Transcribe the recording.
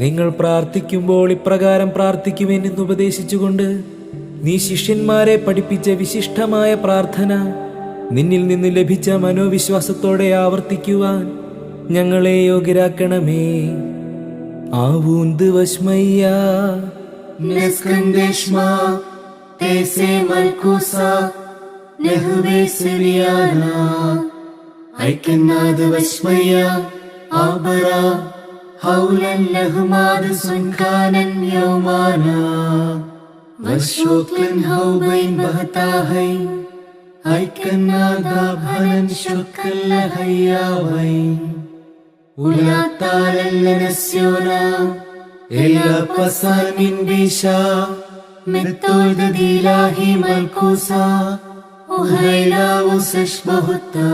നിങ്ങൾ പ്രാർത്ഥിക്കുമ്പോൾ ഇപ്രകാരം പ്രാർത്ഥിക്കുമെന്ന് ഉപദേശിച്ചുകൊണ്ട് നീ ശിഷ്യന്മാരെ പഠിപ്പിച്ച വിശിഷ്ടമായ പ്രാർത്ഥന നിന്നിൽ നിന്ന് ലഭിച്ച മനോവിശ്വാസത്തോടെ ആവർത്തിക്കുവാൻ ഞങ്ങളെ യോഗ്യരാക്കണമേ. ആവൂന്ത് വശ്മയ്യ Neskandeshma Tese Malkusa Nehve Siriana Aikenad Vashmaya Abara Haulan Lahmad Sunkanan Yomana Vashoklan Haubain Bahatahain Aikenada Bhanan Shukalahayawain Ulatalan Nasyona Ella pasal min bisha Metol de dilahi malkusa Uhaila usash bahuta